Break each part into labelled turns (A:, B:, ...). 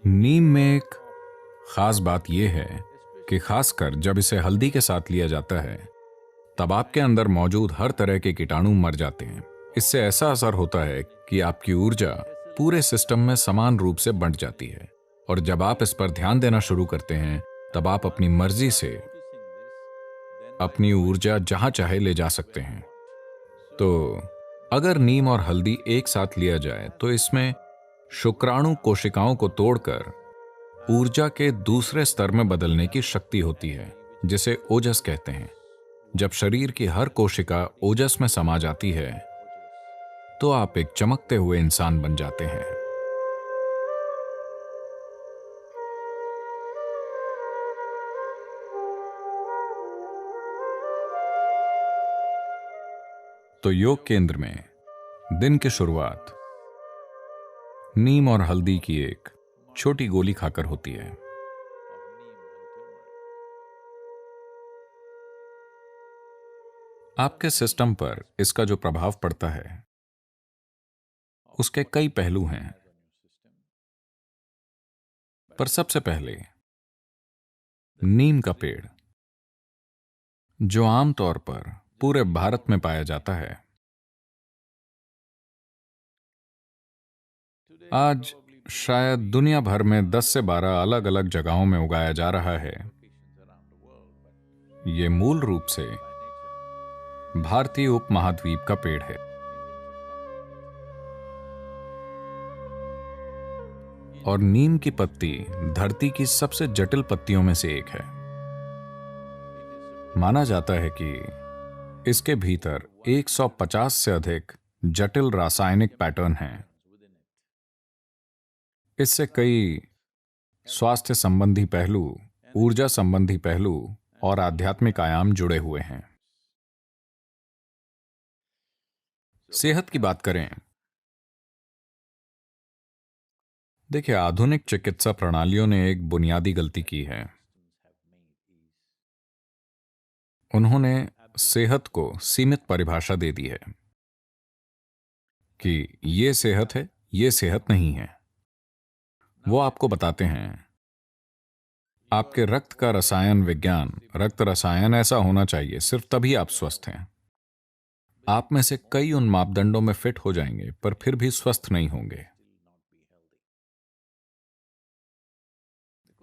A: नीम में एक खास बात यह है कि खासकर जब इसे हल्दी के साथ लिया जाता है तब आपके अंदर मौजूद हर तरह के कीटाणु मर जाते हैं। इससे ऐसा असर होता है कि आपकी ऊर्जा पूरे सिस्टम में समान रूप से बंट जाती है और जब आप इस पर ध्यान देना शुरू करते हैं तब आप अपनी मर्जी से अपनी ऊर्जा जहां चाहे ले जा सकते हैं। तो अगर नीम और हल्दी एक साथ लिया जाए तो इसमें शुक्राणु कोशिकाओं को तोड़कर ऊर्जा के दूसरे स्तर में बदलने की शक्ति होती है, जिसे ओजस कहते हैं। जब शरीर की हर कोशिका ओजस में समा जाती है तो आप एक चमकते हुए इंसान बन जाते हैं। तो योग केंद्र में दिन की शुरुआत नीम और हल्दी की एक छोटी गोली खाकर होती है। आपके सिस्टम पर इसका जो प्रभाव पड़ता है उसके कई पहलू हैं, पर सबसे पहले नीम का पेड़ जो आमतौर पर पूरे भारत में पाया जाता है, आज शायद दुनिया भर में 10 से 12 अलग अलग जगहों में उगाया जा रहा है। यह मूल रूप से भारतीय उपमहाद्वीप का पेड़ है और नीम की पत्ती धरती की सबसे जटिल पत्तियों में से एक है। माना जाता है कि इसके भीतर 150 से अधिक जटिल रासायनिक पैटर्न हैं। इससे कई स्वास्थ्य संबंधी पहलू, ऊर्जा संबंधी पहलू और आध्यात्मिक आयाम जुड़े हुए हैं। सेहत की बात करें, देखिए, आधुनिक चिकित्सा प्रणालियों ने एक बुनियादी गलती की है। उन्होंने सेहत को सीमित परिभाषा दे दी है कि ये सेहत है, ये सेहत नहीं है। वो आपको बताते हैं आपके रक्त का रसायन विज्ञान, रक्त रसायन ऐसा होना चाहिए, सिर्फ तभी आप स्वस्थ हैं। आप में से कई उन मापदंडों में फिट हो जाएंगे पर फिर भी स्वस्थ नहीं होंगे,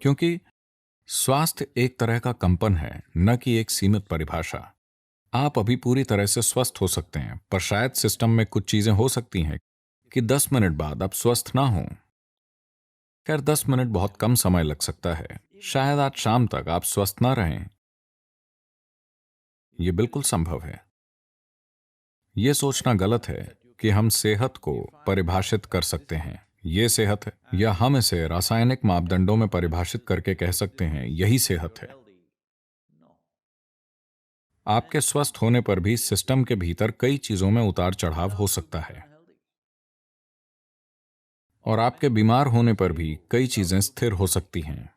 A: क्योंकि स्वास्थ्य एक तरह का कंपन है, न कि एक सीमित परिभाषा। आप अभी पूरी तरह से स्वस्थ हो सकते हैं, पर शायद सिस्टम में कुछ चीजें हो सकती हैं कि 10 मिनट बाद आप स्वस्थ ना हों। खैर, 10 मिनट बहुत कम समय लग सकता है। शायद आज शाम तक आप स्वस्थ ना रहें। यह बिल्कुल संभव है। यह सोचना गलत है कि हम सेहत को परिभाषित कर सकते हैं, यह सेहत है, या हम इसे रासायनिक मापदंडों में परिभाषित करके कह सकते हैं यही सेहत है। आपके स्वस्थ होने पर भी सिस्टम के भीतर कई चीजों में उतार चढ़ाव हो सकता है और आपके बीमार होने पर भी कई चीजें स्थिर हो सकती हैं।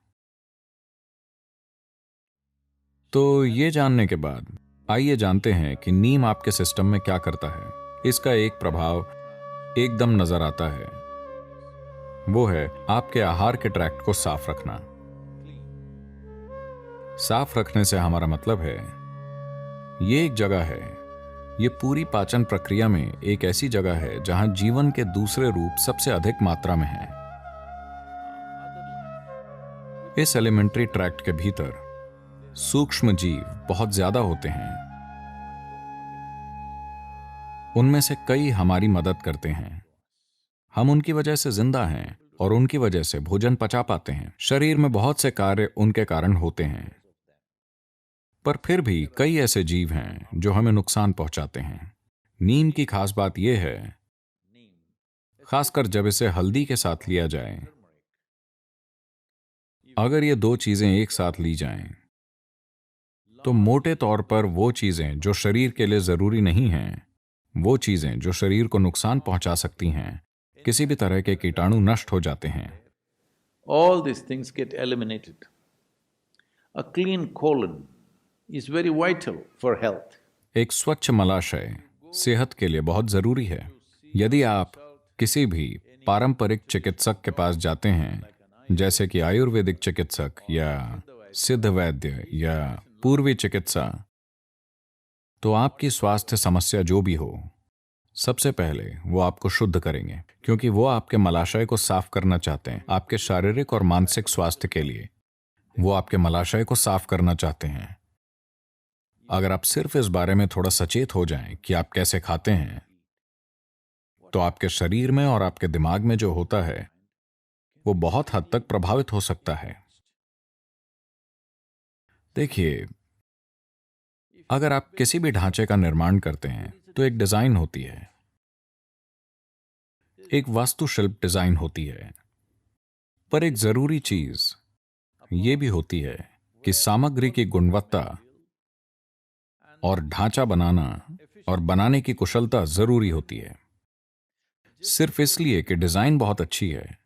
A: तो ये जानने के बाद आइए जानते हैं कि नीम आपके सिस्टम में क्या करता है। इसका एक प्रभाव एकदम नजर आता है, वो है आपके आहार के ट्रैक्ट को साफ रखना। साफ रखने से हमारा मतलब है ये एक जगह है, ये पूरी पाचन प्रक्रिया में एक ऐसी जगह है जहां जीवन के दूसरे रूप सबसे अधिक मात्रा में हैं। इस एलिमेंट्री ट्रैक्ट के भीतर सूक्ष्म जीव बहुत ज्यादा होते हैं। उनमें से कई हमारी मदद करते हैं। हम उनकी वजह से जिंदा हैं और उनकी वजह से भोजन पचा पाते हैं। शरीर में बहुत से कार्य उनके कारण होते हैं, पर फिर भी कई ऐसे जीव हैं जो हमें नुकसान पहुंचाते हैं। नीम की खास बात यह है, खासकर जब इसे हल्दी के साथ लिया जाए, अगर ये दो चीजें एक साथ ली जाएं, तो मोटे तौर पर वो चीजें जो शरीर के लिए जरूरी नहीं हैं, वो चीजें जो शरीर को नुकसान पहुंचा सकती हैं, किसी भी तरह के कीटाणु नष्ट हो जाते हैं।
B: All these things get eliminated. A clean colon is very vital for health.
A: एक स्वच्छ मलाशय सेहत के लिए बहुत जरूरी है। यदि आप किसी भी पारंपरिक चिकित्सक के पास जाते हैं जैसे कि आयुर्वेदिक चिकित्सक या सिद्ध वैद्य या पूर्वी चिकित्सा, तो आपकी स्वास्थ्य समस्या जो भी हो, सबसे पहले वो आपको शुद्ध करेंगे, क्योंकि वो आपके मलाशय को साफ करना चाहते हैं। आपके शारीरिक और मानसिक स्वास्थ्य के लिए वो आपके मलाशय को साफ करना चाहते हैं। अगर आप सिर्फ इस बारे में थोड़ा सचेत हो जाएं कि आप कैसे खाते हैं, तो आपके शरीर में और आपके दिमाग में जो होता है वो बहुत हद तक प्रभावित हो सकता है। देखिए, अगर आप किसी भी ढांचे का निर्माण करते हैं तो एक डिजाइन होती है, एक वास्तुशिल्प डिजाइन होती है, पर एक जरूरी चीज ये भी होती है कि सामग्री की गुणवत्ता और ढांचा बनाना और बनाने की कुशलता जरूरी होती है। सिर्फ इसलिए कि डिजाइन बहुत अच्छी है,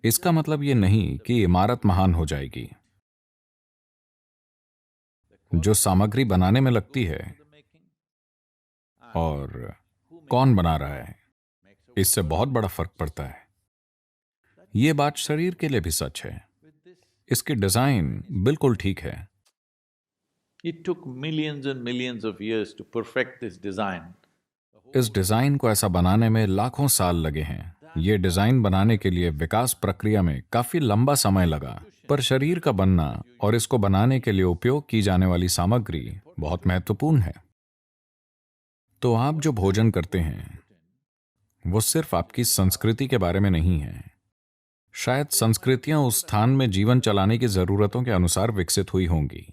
A: इसका मतलब ये नहीं कि इमारत महान हो जाएगी। जो सामग्री बनाने में लगती है और कौन बना रहा है, इससे बहुत बड़ा फर्क पड़ता है। ये बात शरीर के लिए भी सच है। इसकी डिजाइन बिल्कुल ठीक है।
B: It took millions and millions of years to perfect this design.
A: इस डिजाइन को ऐसा बनाने में लाखों साल लगे हैं। ये डिजाइन बनाने के लिए विकास प्रक्रिया में काफी लंबा समय लगा, पर शरीर का बनना और इसको बनाने के लिए उपयोग की जाने वाली सामग्री बहुत महत्वपूर्ण है। तो आप जो भोजन करते हैं वो सिर्फ आपकी संस्कृति के बारे में नहीं है। शायद संस्कृतियां उस स्थान में जीवन चलाने की जरूरतों के अनुसार विकसित हुई होंगी।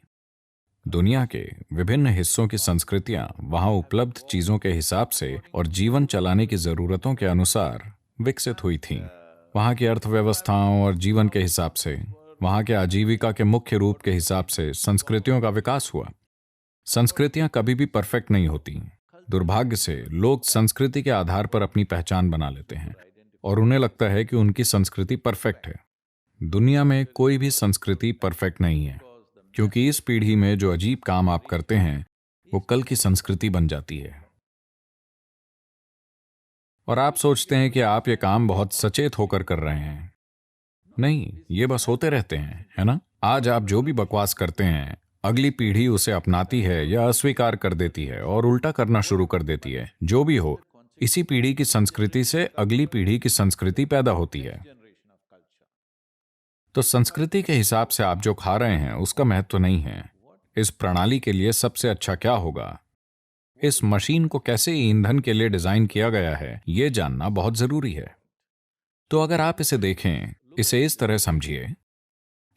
A: दुनिया के विभिन्न हिस्सों की संस्कृतियां वहां उपलब्ध चीजों के हिसाब से और जीवन चलाने की जरूरतों के अनुसार विकसित हुई थीं। वहां की अर्थव्यवस्थाओं और जीवन के हिसाब से, वहां के आजीविका के मुख्य रूप के हिसाब से संस्कृतियों का विकास हुआ। संस्कृतियां कभी भी परफेक्ट नहीं होती। दुर्भाग्य से लोग संस्कृति के आधार पर अपनी पहचान बना लेते हैं और उन्हें लगता है कि उनकी संस्कृति परफेक्ट है। दुनिया में कोई भी संस्कृति परफेक्ट नहीं है, क्योंकि इस पीढ़ी में जो अजीब काम आप करते हैं वो कल की संस्कृति बन जाती है। और आप सोचते हैं कि आप ये काम बहुत सचेत होकर कर रहे हैं। नहीं, ये बस होते रहते हैं, है ना? आज आप जो भी बकवास करते हैं, अगली पीढ़ी उसे अपनाती है या अस्वीकार कर देती है और उल्टा करना शुरू कर देती है। जो भी हो, इसी पीढ़ी की संस्कृति से अगली पीढ़ी की संस्कृति पैदा होती है। तो संस्कृति के हिसाब से आप जो खा रहे हैं उसका महत्व नहीं है। इस प्रणाली के लिए सबसे अच्छा क्या होगा, इस मशीन को कैसे ईंधन के लिए डिजाइन किया गया है, यह जानना बहुत जरूरी है। तो अगर आप इसे देखें, इसे इस तरह समझिए,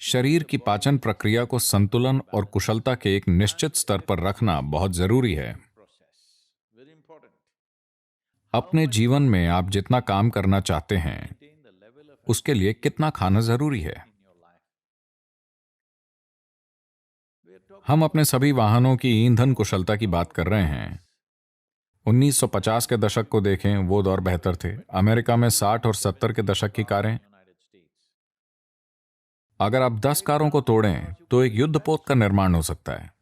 A: शरीर की पाचन प्रक्रिया को संतुलन और कुशलता के एक निश्चित स्तर पर रखना बहुत जरूरी है। अपने जीवन में आप जितना काम करना चाहते हैं उसके लिए कितना खाना जरूरी है। हम अपने सभी वाहनों की ईंधन कुशलता की बात कर रहे हैं। 1950 के दशक को देखें, वो दौर बेहतर थे। अमेरिका में 60 और 70 के दशक की कारें, अगर आप 10 कारों को तोड़ें तो एक युद्धपोत का निर्माण हो सकता है।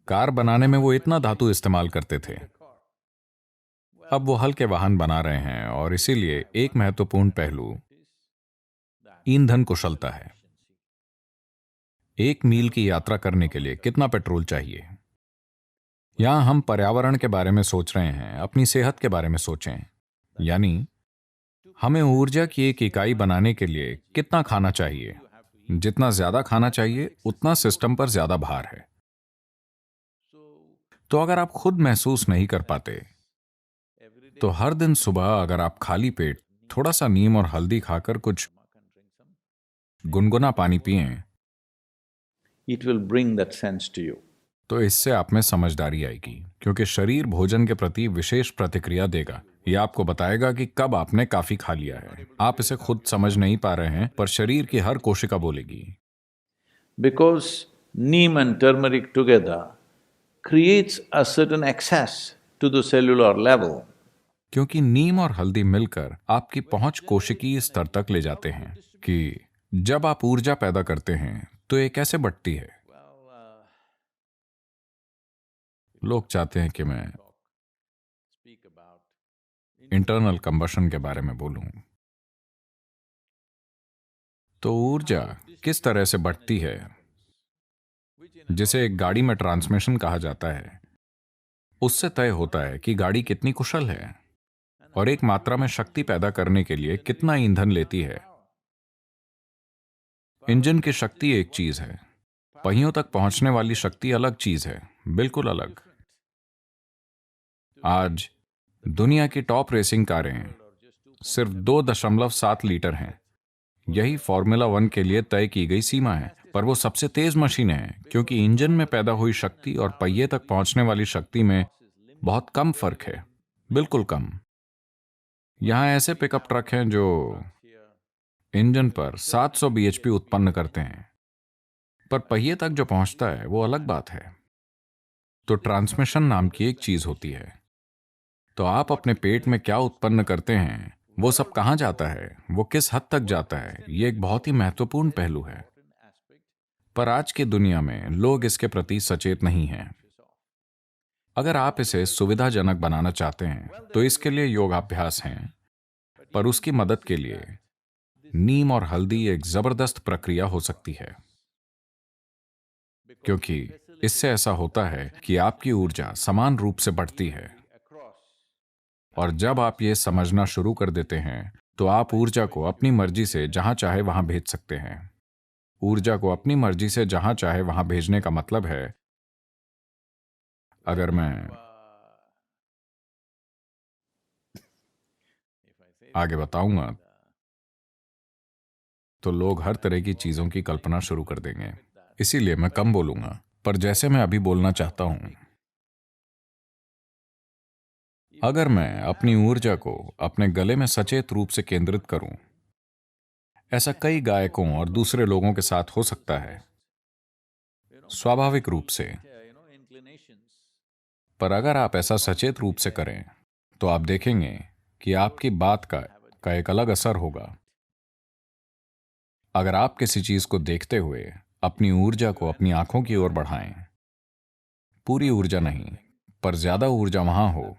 A: कार बनाने में वो इतना धातु इस्तेमाल करते थे। अब वो हल्के वाहन बना रहे हैं और इसीलिए एक महत्वपूर्ण पहलू ईंधन कुशलता है। 1 मील की यात्रा करने के लिए कितना पेट्रोल चाहिए? यहां हम पर्यावरण के बारे में सोच रहे हैं, अपनी सेहत के बारे में सोचें। यानी हमें ऊर्जा की एक इकाई बनाने के लिए कितना खाना चाहिए? जितना ज्यादा खाना चाहिए उतना सिस्टम पर ज्यादा भार है। तो अगर आप खुद महसूस नहीं कर पाते तो हर दिन सुबह अगर आप खाली पेट थोड़ा सा नीम और हल्दी खाकर कुछ गुनगुना पानी पिएं,
B: It will bring that sense to you.
A: तो इससे आप में समझदारी आएगी, क्योंकि शरीर भोजन के प्रति विशेष प्रतिक्रिया देगा। यह आपको बताएगा कि कब आपने काफी खा लिया है। आप इसे खुद समझ नहीं पा रहे हैं, पर शरीर की हर कोशिका बोलेगी।
B: Because neem and turmeric together creates a certain access to the cellular level.
A: क्योंकि नीम और हल्दी मिलकर आपकी पहुंच कोशिकीय स्तर तक ले जाते हैं कि जब आप ऊर्जा पैदा करते हैं तो ये कैसे बढ़ती है। लोग चाहते हैं कि मैं इंटरनल कंबशन के बारे में बोलूं। तो ऊर्जा किस तरह से बढ़ती है, जिसे एक गाड़ी में ट्रांसमिशन कहा जाता है, उससे तय होता है कि गाड़ी कितनी कुशल है और एक मात्रा में शक्ति पैदा करने के लिए कितना ईंधन लेती है। इंजन की शक्ति एक चीज है, पहियों तक पहुंचने वाली शक्ति अलग चीज है, बिल्कुल अलग। आज दुनिया की टॉप रेसिंग कारें सिर्फ 2.7 लीटर हैं। यही फॉर्मूला 1 के लिए तय की गई सीमा है, पर वो सबसे तेज मशीनें हैं क्योंकि इंजन में पैदा हुई शक्ति और पहिए तक पहुंचने वाली शक्ति में बहुत कम फर्क है, बिल्कुल कम। यहां ऐसे पिकअप ट्रक हैं जो इंजन पर 700 bhp उत्पन्न करते हैं, पर पहिए तक जो पहुंचता है वो अलग बात है। तो ट्रांसमिशन नाम की एक चीज होती है। तो आप अपने पेट में क्या उत्पन्न करते हैं, वो सब कहां जाता है, वो किस हद तक जाता है, ये एक बहुत ही महत्वपूर्ण पहलू है। पर आज की दुनिया में लोग इसके प्रति सचेत नहीं हैं। अगर आप इसे सुविधाजनक बनाना चाहते हैं तो इसके लिए योगाभ्यास हैं, पर उसकी मदद के लिए नीम और हल्दी एक जबरदस्त प्रक्रिया हो सकती है, क्योंकि इससे ऐसा होता है कि आपकी ऊर्जा समान रूप से बढ़ती है। और जब आप ये समझना शुरू कर देते हैं तो आप ऊर्जा को अपनी मर्जी से जहां चाहे वहां भेज सकते हैं। ऊर्जा को अपनी मर्जी से जहां चाहे वहां भेजने का मतलब है, अगर मैं आगे बताऊंगा तो लोग हर तरह की चीजों की कल्पना शुरू कर देंगे, इसीलिए मैं कम बोलूंगा। पर जैसे मैं अभी बोलना चाहता हूं, अगर मैं अपनी ऊर्जा को अपने गले में सचेत रूप से केंद्रित करूं, ऐसा कई गायकों और दूसरे लोगों के साथ हो सकता है, स्वाभाविक रूप से। पर अगर आप ऐसा सचेत रूप से करें तो आप देखेंगे कि आपकी बात का एक अलग असर होगा। अगर आप किसी चीज को देखते हुए अपनी ऊर्जा को अपनी आंखों की ओर बढ़ाएं, पूरी ऊर्जा नहीं पर ज्यादा ऊर्जा वहां हो,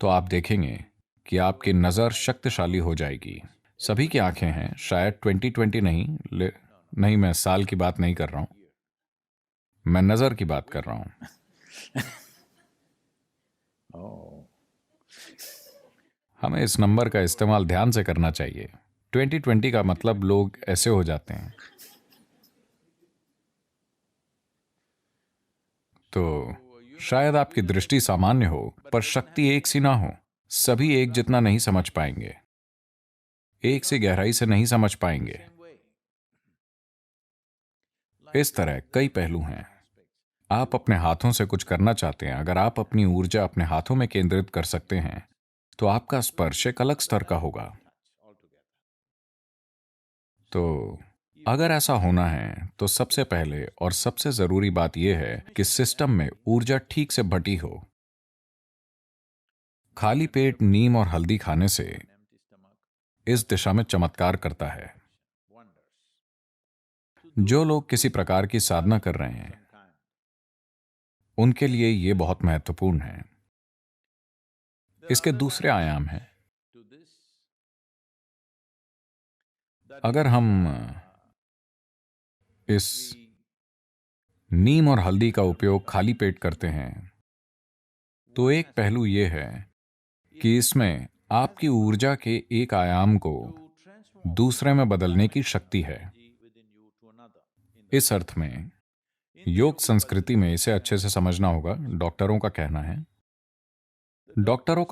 A: तो आप देखेंगे कि आपकी नजर शक्तिशाली हो जाएगी। सभी की आंखें हैं, शायद 2020 नहीं, नहीं, मैं साल की बात नहीं कर रहा हूं, मैं नजर की बात कर रहा हूं। हमें इस नंबर का इस्तेमाल ध्यान से करना चाहिए। 2020 का मतलब लोग ऐसे हो जाते हैं। तो शायद आपकी दृष्टि सामान्य हो पर शक्ति एक सी ना हो। सभी एक जितना नहीं समझ पाएंगे, एक सी गहराई से नहीं समझ पाएंगे। इस तरह कई पहलू हैं। आप अपने हाथों से कुछ करना चाहते हैं, अगर आप अपनी ऊर्जा अपने हाथों में केंद्रित कर सकते हैं तो आपका स्पर्श एक अलग स्तर का होगा। तो अगर ऐसा होना है तो सबसे पहले और सबसे जरूरी बात यह है कि सिस्टम में ऊर्जा ठीक से बटी हो। खाली पेट नीम और हल्दी खाने से इस दिशा में चमत्कार करता है। जो लोग किसी प्रकार की साधना कर रहे हैं उनके लिए यह बहुत महत्वपूर्ण है। इसके दूसरे आयाम हैं। अगर हम इस नीम और हल्दी का उपयोग खाली पेट करते हैं तो एक पहलू यह है कि इसमें आपकी ऊर्जा के एक आयाम को दूसरे में बदलने की शक्ति है। इस अर्थ में योग संस्कृति में इसे अच्छे से समझना होगा। डॉक्टरों का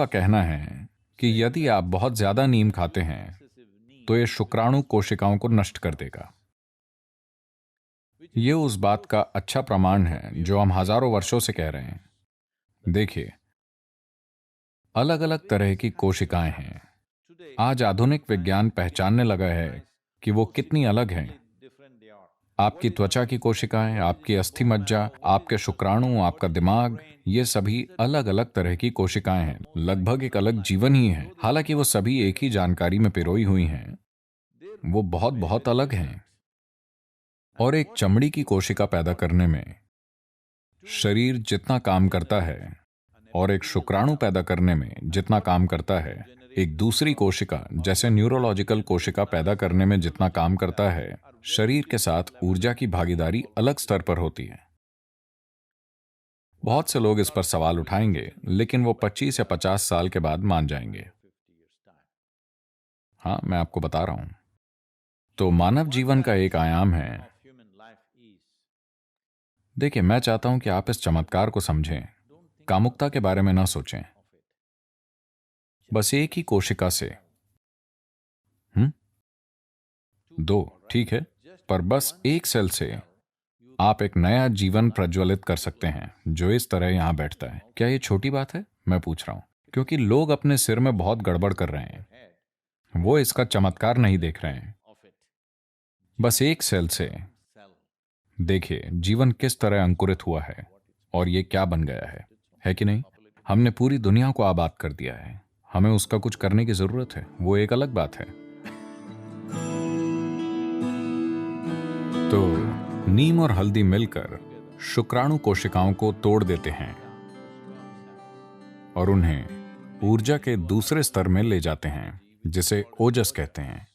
A: कहना है, कि यदि आप बहुत ज्यादा नीम खाते हैं तो यह शुक्राणु कोशिकाओं को नष्ट कर देगा। यह उस बात का अच्छा प्रमाण है जो हम हजारों वर्षों से कह रहे हैं। देखिए, अलग अलग तरह की कोशिकाएं हैं। आज आधुनिक विज्ञान पहचानने लगा है कि वो कितनी अलग हैं। आपकी त्वचा की कोशिकाएं, आपकी अस्थि मज्जा, आपके शुक्राणु, आपका दिमाग, ये सभी अलग अलग तरह की कोशिकाएं हैं। लगभग एक अलग जीवन ही है। हालांकि वो सभी एक ही जानकारी में पिरोई हुई हैं, वो बहुत बहुत अलग हैं। और एक चमड़ी की कोशिका पैदा करने में शरीर जितना काम करता है और एक शुक्राणु पैदा करने में जितना काम करता है, एक दूसरी कोशिका जैसे न्यूरोलॉजिकल कोशिका पैदा करने में जितना काम करता है, शरीर के साथ ऊर्जा की भागीदारी अलग स्तर पर होती है। बहुत से लोग इस पर सवाल उठाएंगे, लेकिन वो 25 या 50 साल के बाद मान जाएंगे। हाँ, मैं आपको बता रहा हूं। तो मानव जीवन का एक आयाम है। देखिए, मैं चाहता हूं कि आप इस चमत्कार को समझें। कामुकता के बारे में ना सोचें। बस एक ही कोशिका से दो, ठीक है, पर बस एक सेल से आप एक नया जीवन प्रज्वलित कर सकते हैं जो इस तरह यहां बैठता है। क्या ये छोटी बात है? मैं पूछ रहा हूं, क्योंकि लोग अपने सिर में बहुत गड़बड़ कर रहे हैं। वो इसका चमत्कार नहीं देख रहे हैं। बस एक सेल से देखिए जीवन किस तरह अंकुरित हुआ है और ये क्या बन गया है कि नहीं? हमने पूरी दुनिया को आबाद कर दिया है। हमें उसका कुछ करने की जरूरत है, वो एक अलग बात है। तो नीम और हल्दी मिलकर शुक्राणु कोशिकाओं को तोड़ देते हैं और उन्हें ऊर्जा के दूसरे स्तर में ले जाते हैं, जिसे ओजस कहते हैं।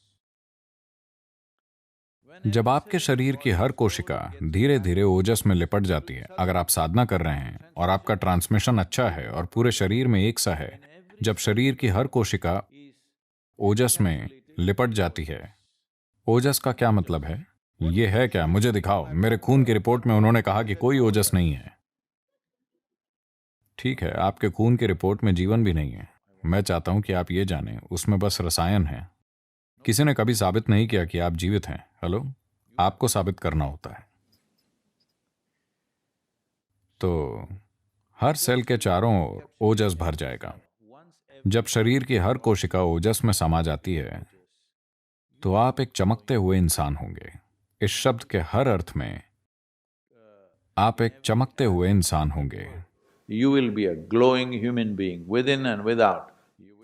A: जब आपके शरीर की हर कोशिका धीरे धीरे ओजस में लिपट जाती है, अगर आप साधना कर रहे हैं और आपका ट्रांसमिशन अच्छा है और पूरे शरीर में एक सा है, जब शरीर की हर कोशिका ओजस में लिपट जाती है। ओजस का क्या मतलब है? ये है क्या? मुझे दिखाओ। मेरे खून की रिपोर्ट में उन्होंने कहा कि कोई ओजस नहीं है। ठीक है, आपके खून की रिपोर्ट में जीवन भी नहीं है। मैं चाहता हूं कि आप ये जानें, उसमें बस रसायन है। किसी ने कभी साबित नहीं किया कि आप जीवित हैं। हेलो, आपको साबित करना होता है। तो हर सेल के चारों ओर ओजस भर जाएगा। जब शरीर की हर कोशिका ओजस में समा जाती है, तो आप एक चमकते हुए इंसान होंगे। इस शब्द के हर अर्थ में आप एक चमकते हुए इंसान होंगे।
B: You will be a glowing human being within and without.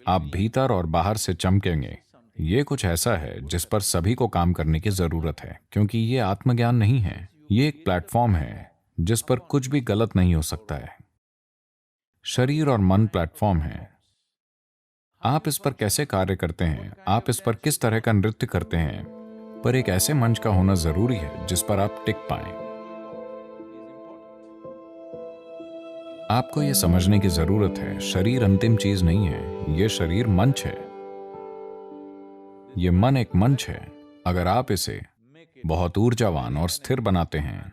A: आप भीतर और बाहर से चमकेंगे। ये कुछ ऐसा है जिस पर सभी को काम करने की जरूरत है, क्योंकि ये आत्मज्ञान नहीं है। ये एक प्लेटफॉर्म है जिस पर कुछ भी गलत नहीं हो सकता है। शरीर और मन प्लेटफॉर्म है। आप इस पर कैसे कार्य करते हैं, आप इस पर किस तरह का नृत्य करते हैं, पर एक ऐसे मंच का होना जरूरी है जिस पर आप टिक पाएं। आपको यह समझने की जरूरत है, शरीर अंतिम चीज नहीं है, यह शरीर मंच है। यह मन एक मंच है। अगर आप इसे बहुत ऊर्जावान और स्थिर बनाते हैं,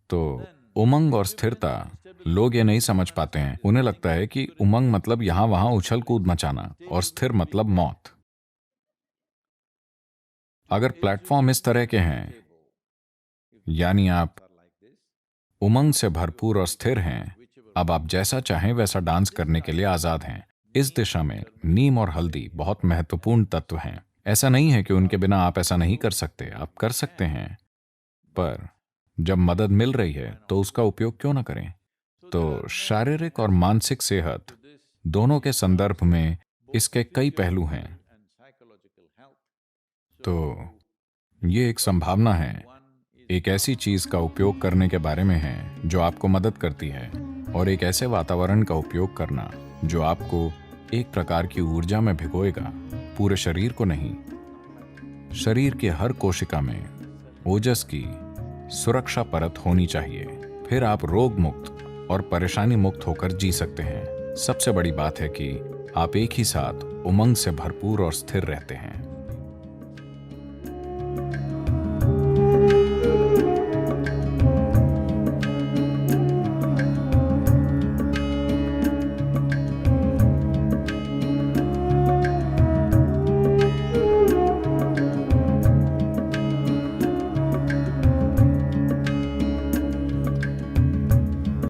A: तो उमंग और स्थिरता, लोग ये नहीं समझ पाते हैं। उन्हें लगता है कि उमंग मतलब यहां वहां उछल कूद मचाना और स्थिर मतलब मौत। अगर प्लेटफॉर्म इस तरह के हैं, यानी आप उमंग से भरपूर और स्थिर हैं, अब आप जैसा चाहें वैसा डांस करने के लिए आजाद हैं। इस दिशा में नीम और हल्दी बहुत महत्वपूर्ण तत्व हैं। ऐसा नहीं है कि उनके बिना आप ऐसा नहीं कर सकते, आप कर सकते हैं, पर जब मदद मिल रही है तो उसका उपयोग क्यों ना करें? तो शारीरिक और मानसिक सेहत दोनों के संदर्भ में इसके कई पहलू हैं। तो ये एक संभावना है, एक ऐसी चीज का उपयोग करने के बारे में है जो आपको मदद करती है, और एक ऐसे वातावरण का उपयोग करना जो आपको एक प्रकार की ऊर्जा में भिगोएगा, पूरे शरीर को नहीं। शरीर की हर कोशिका में ओजस की सुरक्षा परत होनी चाहिए, फिर आप रोग मुक्त और परेशानी मुक्त होकर जी सकते हैं। सबसे बड़ी बात है कि आप एक ही साथ उमंग से भरपूर और स्थिर रहते हैं।